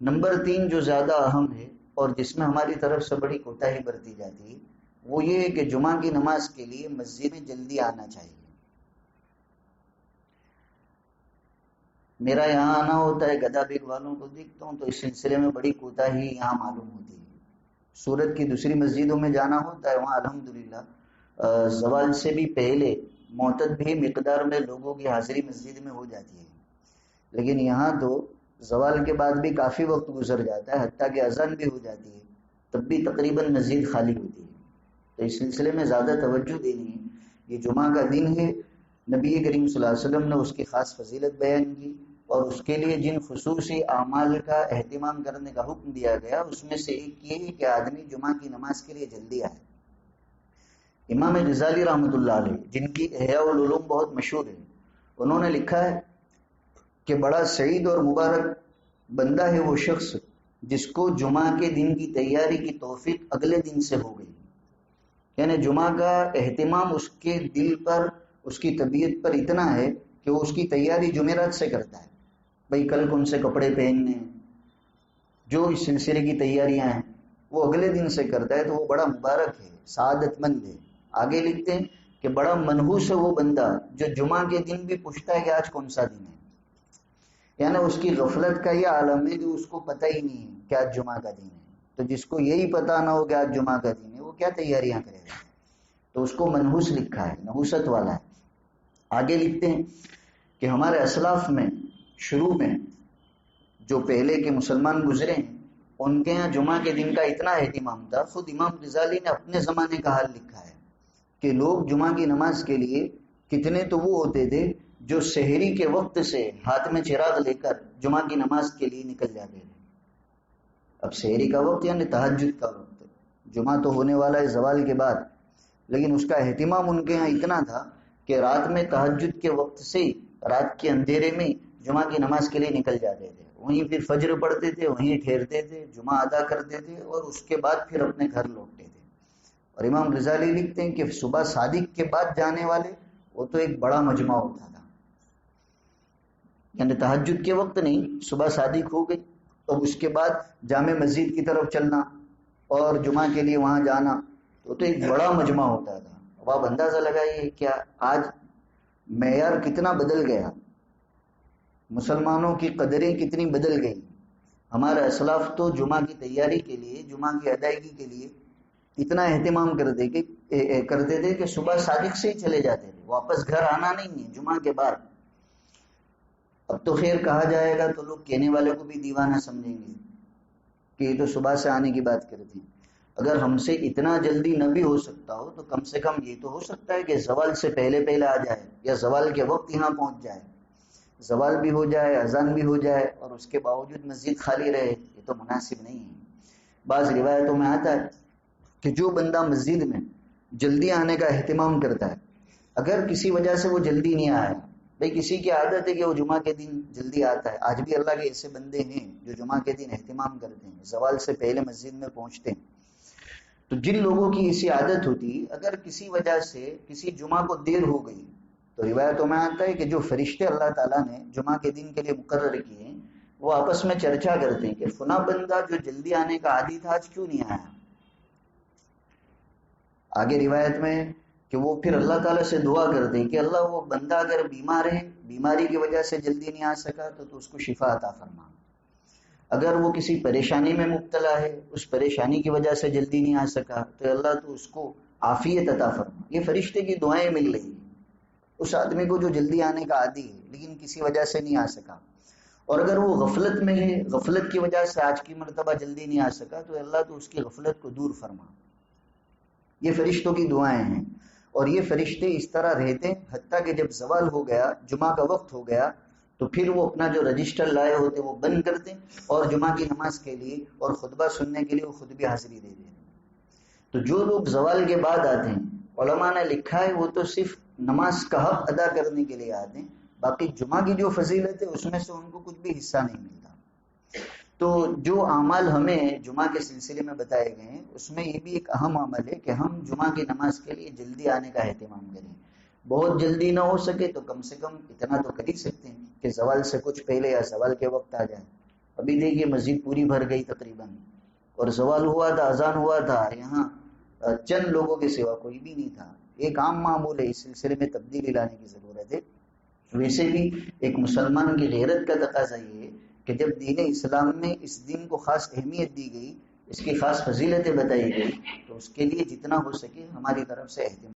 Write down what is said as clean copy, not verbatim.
Number 3 جو زیادہ اہم ہے اور جس میں ہماری طرف سے بڑی کوتاہی برتی جاتی ہے وہ یہ ہے کہ جمعہ کی نماز کے لیے مسجد میں جلدی آنا چاہیے. میرا یہاں آنا ہوتا ہے، گدھا بیگ والوں کو دیکھتا ہوں تو اس سلسلے میں بڑی کوتاہی یہاں معلوم ہوتی ہے. سورت کی دوسری مسجدوں میں جانا ہوتا ہے، وہاں الحمدللہ زوال سے بھی پہلے معتد بھی مقدار میں لوگوں کی حاضری مسجد میں ہو جاتی ہے، لیکن یہاں تو زوال کے بعد بھی کافی وقت گزر جاتا ہے، حتیٰ کہ اذان بھی ہو جاتی ہے تب بھی تقریباً مسجد خالی ہوتی ہے. تو اس سلسلے میں زیادہ توجہ دینی ہے. یہ جمعہ کا دن ہے، نبی کریم صلی اللہ علیہ وسلم نے اس کی خاص فضیلت بیان کی اور اس کے لیے جن خصوصی اعمال کا اہتمام کرنے کا حکم دیا گیا اس میں سے ایک یہ ہے کہ آدمی جمعہ کی نماز کے لیے جلدی آئے. امام غزالی رحمۃ اللہ علیہ جن کی احیاء العلوم بہت مشہور ہے، انہوں نے لکھا ہے کہ بڑا سعید اور مبارک بندہ ہے وہ شخص جس کو جمعہ کے دن کی تیاری کی توفیق اگلے دن سے ہو گئی. یعنی جمعہ کا اہتمام اس کے دل پر، اس کی طبیعت پر اتنا ہے کہ وہ اس کی تیاری جمعرات سے کرتا ہے. بھئی کل کون سے کپڑے پہننے، جو اس سلسلے کی تیاریاں ہیں وہ اگلے دن سے کرتا ہے، تو وہ بڑا مبارک ہے، سعادت مند ہے. آگے لکھتے ہیں کہ بڑا منحوس ہے وہ بندہ جو جمعہ کے دن بھی پوچھتا ہے کہ آج کون سا دن ہے. یعنی اس کی غفلت کا یہ عالم ہے کہ اس کو پتہ ہی نہیں ہے کہ آج جمعہ کا دن ہے. تو جس کو یہی پتہ نہ ہو کہ آج جمعہ کا دن ہے وہ کیا تیاریاں کرے گا؟ تو اس کو منحوس لکھا ہے، نحوست والا ہے. آگے لکھتے ہیں کہ ہمارے اسلاف میں شروع میں جو پہلے کے مسلمان گزرے ہیں ان کے یہاں جمعہ کے دن کا اتنا اہتمام تھا. خود امام غزالی نے اپنے زمانے کا حال لکھا ہے کہ لوگ جمعہ کی نماز کے لیے کتنے تو وہ ہوتے تھے جو سحری کے وقت سے ہاتھ میں چراغ لے کر جمعہ کی نماز کے لیے نکل جاتے تھے. اب سحری کا وقت یعنی تہجد کا وقت، جمعہ تو ہونے والا ہے زوال کے بعد، لیکن اس کا اہتمام ان کے یہاں اتنا تھا کہ رات میں تہجد کے وقت سے رات کے اندھیرے میں جمعہ کی نماز کے لیے نکل جاتے تھے. وہیں پھر فجر پڑھتے تھے، وہیں ٹھہرتے تھے، جمعہ ادا کرتے تھے اور اس کے بعد پھر اپنے گھر لوٹتے تھے. اور امام غزالی لکھتے ہیں کہ صبح صادق کے بعد جانے والے وہ تو ایک بڑا مجمع ہوتا تھا. یعنی تہجد کے وقت نہیں، صبح صادق ہو گئی تو اس کے بعد جامع مسجد کی طرف چلنا اور جمعہ کے لیے وہاں جانا تو ایک بڑا مجمع ہوتا تھا. اب آپ اندازہ لگائیے کیا آج معیار کتنا بدل گیا، مسلمانوں کی قدریں کتنی بدل گئی. ہمارے اسلاف تو جمعہ کی تیاری کے لیے، جمعہ کی ادائیگی کے لیے اتنا اہتمام کرتے تھے کہ صبح صادق سے ہی چلے جاتے تھے، واپس گھر آنا نہیں ہے جمعہ کے بعد. اب تو خیر کہا جائے گا تو لوگ کہنے والے کو بھی دیوانہ سمجھیں گے کہ یہ تو صبح سے آنے کی بات کرتے ہیں. اگر ہم سے اتنا جلدی نہ بھی ہو سکتا ہو تو کم سے کم یہ تو ہو سکتا ہے کہ زوال سے پہلے پہلے آ جائے یا زوال کے وقت یہاں پہنچ جائے. زوال بھی ہو جائے، اذان بھی ہو جائے اور اس کے باوجود مسجد خالی رہے، یہ تو مناسب نہیں ہے. بعض روایتوں میں آتا ہے کہ جو بندہ مسجد میں جلدی آنے کا اہتمام کرتا ہے، اگر کسی وجہ سے وہ جلدی نہیں آیا، بھئی کسی کی عادت ہے کہ وہ جمعہ کے دن جلدی آتا ہے، آج بھی اللہ کے ایسے بندے ہیں جو جمعہ کے دن اہتمام کرتے ہیں، زوال سے پہلے مسجد میں پہنچتے ہیں. تو جن لوگوں کی ایسی عادت ہوتی، اگر کسی وجہ سے کسی جمعہ کو دیر ہو گئی تو روایتوں میں آتا ہے کہ جو فرشتے اللہ تعالیٰ نے جمعہ کے دن کے لیے مقرر کیے ہیں وہ آپس میں چرچا کرتے ہیں کہ فلاں بندہ جو جلدی آنے کا عادی تھا آج کیوں نہیں آیا. آگے روایت میں کہ وہ پھر اللہ تعالیٰ سے دعا کرتے ہیں کہ اللہ وہ بندہ اگر بیمار ہے، بیماری کی وجہ سے جلدی نہیں آ سکا تو اس کو شفا عطا فرما. اگر وہ کسی پریشانی میں مبتلا ہے، اس پریشانی کی وجہ سے جلدی نہیں آ سکا تو اللہ تو اس کو عافیت عطا فرما. یہ فرشتے کی دعائیں مل رہی ہیں اس آدمی کو جو جلدی آنے کا عادی ہے لیکن کسی وجہ سے نہیں آ سکا. اور اگر وہ غفلت میں ہے، غفلت کی وجہ سے آج کی مرتبہ جلدی نہیں آ سکا تو اللہ تو اس کی غفلت کو دور فرما. یہ فرشتوں کی دعائیں ہیں اور یہ فرشتے اس طرح رہتے ہیں حتیٰ کہ جب زوال ہو گیا، جمعہ کا وقت ہو گیا تو پھر وہ اپنا جو رجسٹر لائے ہوتے وہ بند کرتے اور جمعہ کی نماز کے لیے اور خطبہ سننے کے لیے وہ خود بھی حاضری دے دیتے. تو جو لوگ زوال کے بعد آتے ہیں، علماء نے لکھا ہے وہ تو صرف نماز کا حق ادا کرنے کے لیے آتے ہیں، باقی جمعہ کی جو فضیلت ہے اس میں سے ان کو کچھ بھی حصہ نہیں ملتا. تو جو اعمال ہمیں جمعہ کے سلسلے میں بتائے گئے ہیں اس میں یہ بھی ایک اہم عمل ہے کہ ہم جمعہ کی نماز کے لیے جلدی آنے کا اہتمام کریں. بہت جلدی نہ ہو سکے تو کم سے کم اتنا تو کر ہی سکتے ہیں کہ زوال سے کچھ پہلے یا زوال کے وقت آ جائیں. ابھی ابھی دیکھیے مسجد پوری بھر گئی تقریباً، اور زوال ہوا تھا، اذان ہوا تھا، یہاں چند لوگوں کے سوا کوئی بھی نہیں تھا۔ ایک عام معمول ہے، اس سلسلے میں تبدیلی لانے کی ضرورت ہے۔ ویسے بھی ایک مسلمان کی غیرت کا تقاضا یہ ہے کہ جب دین اسلام میں اس دن کو خاص اہمیت دی گئی، اس کی خاص فضیلتیں بتائی گئی، تو اس کے لیے جتنا ہو سکے ہماری طرف سے اہتمام